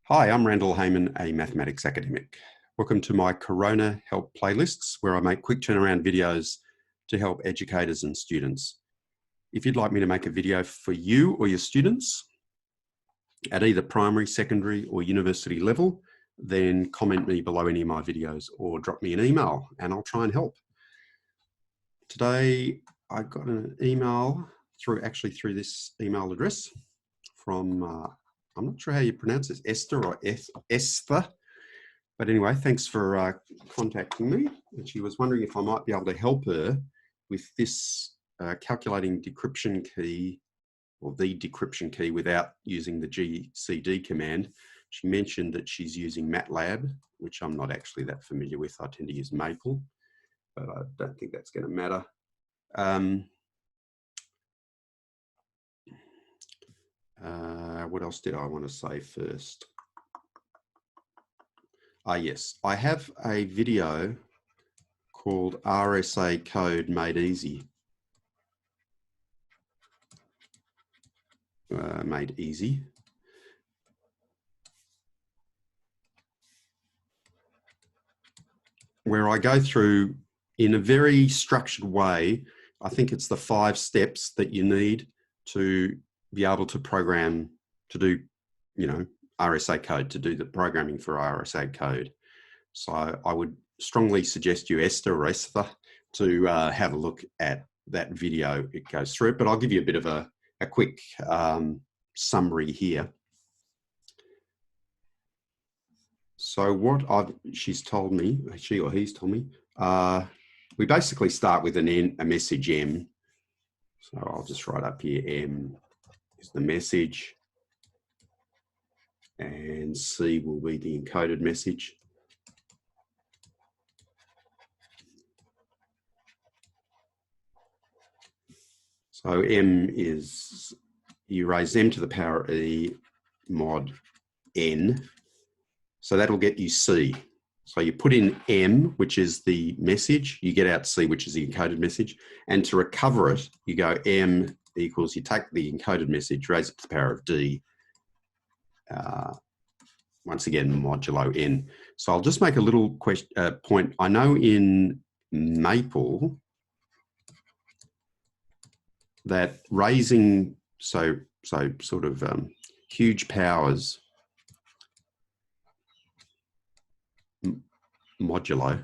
Hi, I'm Randall Heyman, a mathematics academic. Welcome to my Corona Help playlists, where I make quick turnaround videos to help educators and students. If you'd like me to make a video for you or your students at either primary, secondary, or university level, then comment me below any of my videos or drop me an email and I'll try and help. Today, I got an email through this email address from I'm not sure how you pronounce this, Esther or Esther. But anyway, thanks for contacting me. And she was wondering if I might be able to help her with this calculating decryption key, or the decryption key, without using the GCD command. She mentioned that she's using MATLAB, which I'm not actually that familiar with. I tend to use Maple, but I don't think that's going to matter. What else did I want to say first? Yes, I have a video called RSA Code Made Easy. Where I go through in a very structured way. I think it's the 5 steps that you need to be able to program, to do, RSA code, to do the programming for RSA code. So I would strongly suggest you, Esther or Esther, to have a look at that video. It goes through it, but I'll give you a bit of a quick summary here. So what she's told me, she or he's told me, we basically start with a message M. So I'll just write up here, M is the message, and C will be the encoded message. So M is, you raise M to the power E mod N. So that'll get you C. So you put in M, which is the message, you get out C, which is the encoded message. And to recover it, you go M equals, you take the encoded message, raise it to the power of D. Once again, modulo N. So I'll just make a little point. I know in Maple that raising, so sort of huge powers, modulo,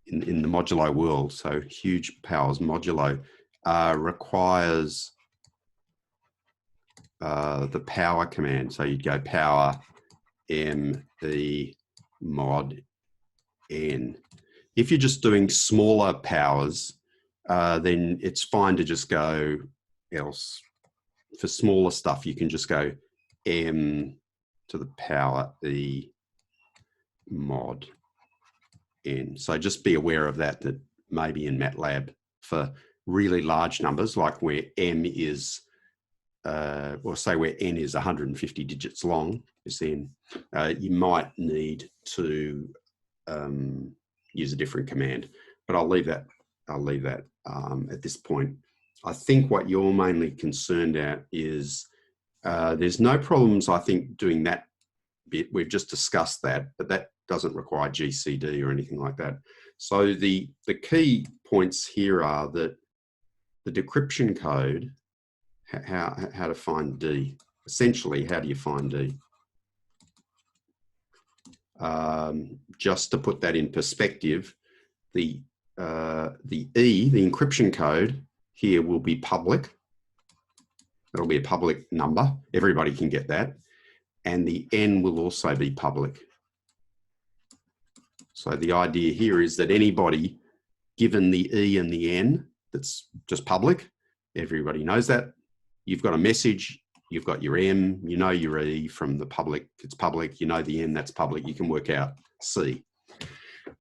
in the modulo world, so huge powers modulo requires the power command. So you'd go power M E mod N. If you're just doing smaller powers, then it's fine to just go else. For smaller stuff, you can just go M to the power E mod N. So just be aware of that maybe in MATLAB for really large numbers, like where M is, or say where N is 150 digits long, you might need to use a different command, but I'll leave that at this point. I think what you're mainly concerned at is there's no problems, I think, doing that bit. We've just discussed that, but that doesn't require GCD or anything like that. So the key points here are that the decryption code, how to find D. Essentially, how do you find D? Just to put that in perspective, the E, the encryption code here, will be public. That'll be a public number. Everybody can get that. And the N will also be public. So the idea here is that anybody given the E and the N, that's just public, everybody knows that. You've got a message, you've got your M, you know your E from the public, it's public, you know the N, that's public, you can work out C.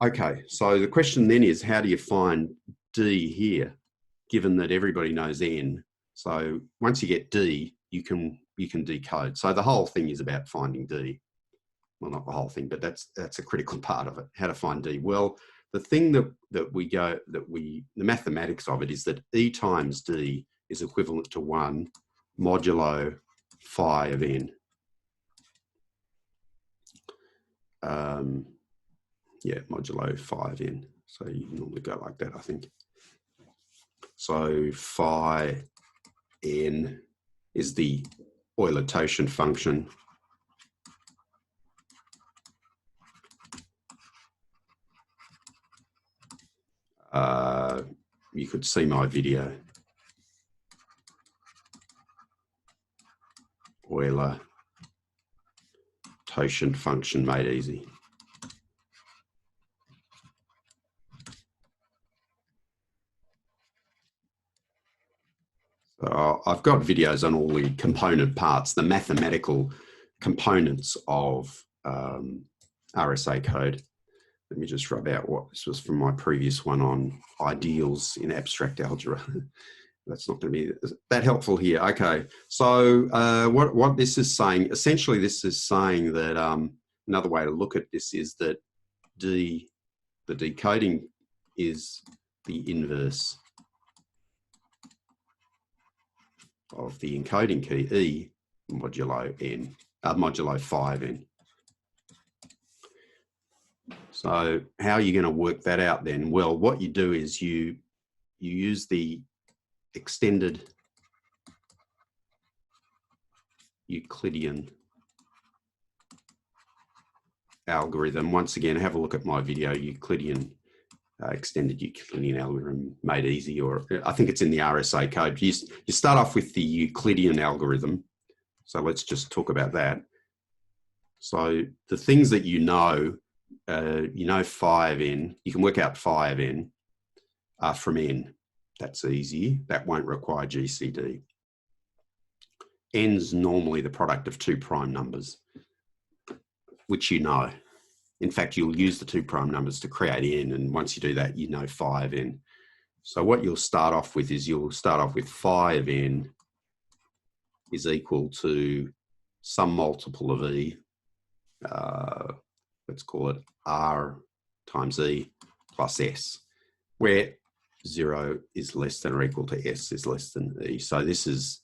Okay, so the question then is, how do you find D here, given that everybody knows N? So once you get D, you can decode. So the whole thing is about finding D. Well, not the whole thing, but that's a critical part of it. How to find D? Well, the thing the mathematics of it is that E times D is equivalent to 1 modulo phi of N. yeah, modulo 5n. So you normally go like that, I think. So phi n is the Euler-Tauschen function. You could see my video. Euler-Tauschen function made easy. So I've got videos on all the component parts, the mathematical components of RSA code. Let me just rub out what this was from my previous one on ideals in abstract algebra. That's not going to be that helpful here. Okay, so what this is saying, essentially this is saying that another way to look at this is that the decoding is the inverse of the encoding key E modulo n, modulo 5n. So how are you going to work that out then? Well, what you do is you use the extended Euclidean algorithm. Once again, have a look at my video, Euclidean extended Euclidean algorithm made easy, or I think it's in the RSA code. You start off with the Euclidean algorithm. So let's just talk about that. So the things that you know phi of n, you can work out phi of n from n. That's easy. That won't require GCD. N's normally the product of two prime numbers, which you know. In fact, you'll use the two prime numbers to create n, and once you do that, you know phi of n. So what you'll start off with is you'll start off with phi of n is equal to some multiple of E, let's call it R times E plus S, where 0 is less than or equal to S is less than E. So this is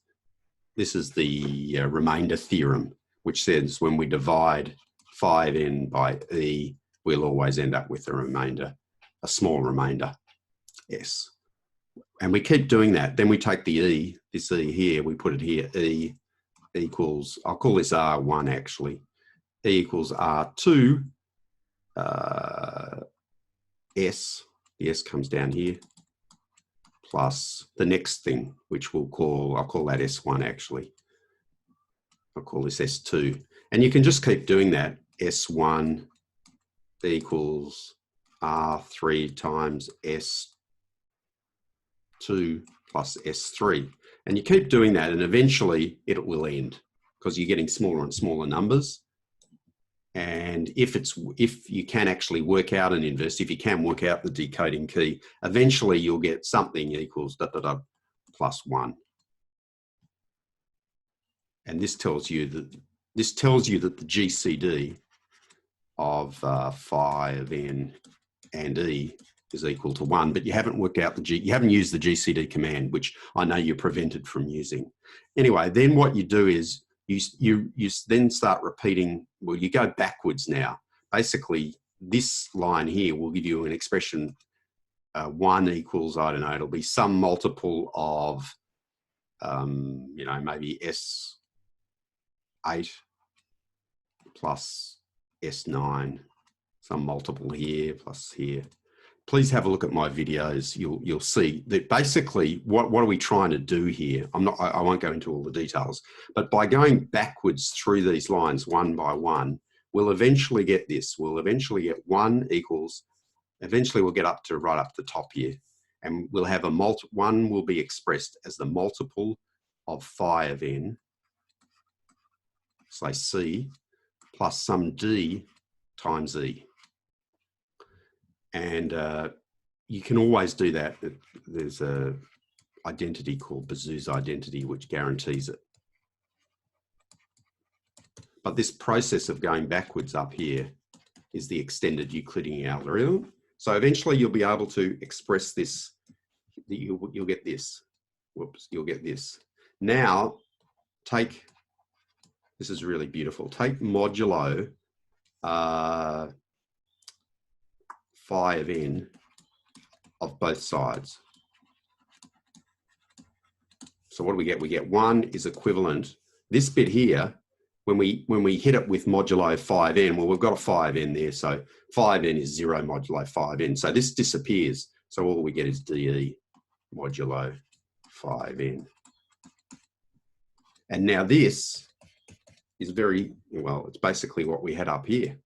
the remainder theorem, which says when we divide phi of n by E, we'll always end up with a remainder, a small remainder, S. And we keep doing that. Then we take the E, this E here, we put it here, E equals, I'll call this R1 actually, E equals R2, S, the S comes down here, plus the next thing, which I'll call that S1 actually. I'll call this S2. And you can just keep doing that. S1 equals R3 times S2 plus S3. And you keep doing that, and eventually it will end because you're getting smaller and smaller numbers. And if you can actually work out an inverse, if you can work out the decoding key, eventually you'll get something equals ... plus 1. And this tells you that the GCD of phi of n and E is equal to 1, but you haven't worked out you haven't used the GCD command, which I know you're prevented from using. Anyway, then what you do is you then start repeating. Well, you go backwards now. Basically, this line here will give you an expression. 1 equals, I don't know, it'll be some multiple of, maybe S8 plus S9, some multiple here plus here. Please have a look at my videos. You'll see that basically what are we trying to do here? I won't go into all the details, but by going backwards through these lines one by one, we'll eventually get this. We'll eventually get 1 equals, eventually we'll get right up the top here, and we'll have one will be expressed as the multiple of phi of n, say C, plus some D times E. And you can always do that. There's an identity called Bazoo's identity, which guarantees it. But this process of going backwards up here is the extended Euclidean algorithm. So eventually you'll be able to express this. You'll get this. Whoops, you'll get this. Now, this is really beautiful. Take modulo phi of n of both sides. So what do we get? We get 1 is equivalent. This bit here, when we hit it with modulo phi of n, well, we've got a phi of n there. So phi of n is 0 modulo phi of n. So this disappears. So all we get is dE modulo phi of n. And now this is very, well, it's basically what we had up here.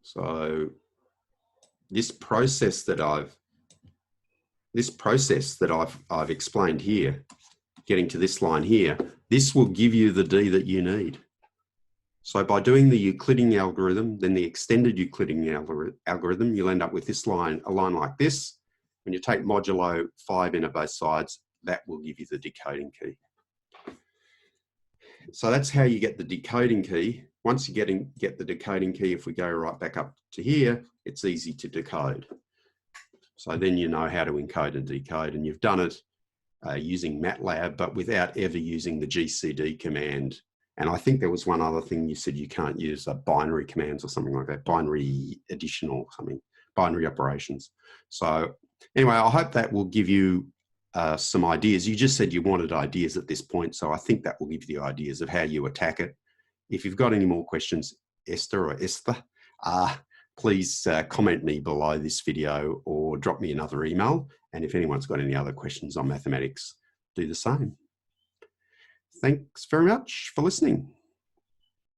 So this process that I've explained here, getting to this line here, this will give you the D that you need. So by doing the Euclidean algorithm, then the extended Euclidean algorithm, you'll end up with this line, a line like this. When you take modulo 5 in at both sides, that will give you the decoding key. So that's how you get the decoding key. Once you get the decoding key, if we go right back up to here, it's easy to decode. So then you know how to encode and decode, and you've done it using MATLAB, but without ever using the GCD command. And I think there was one other thing you said you can't use, binary commands or something like that, binary addition or something, binary operations. So anyway, I hope that will give you some ideas. You just said you wanted ideas at this point, so I think that will give you the ideas of how you attack it. If you've got any more questions, Esther, please comment me below this video or drop me another email. And if anyone's got any other questions on mathematics, do the same. Thanks very much for listening.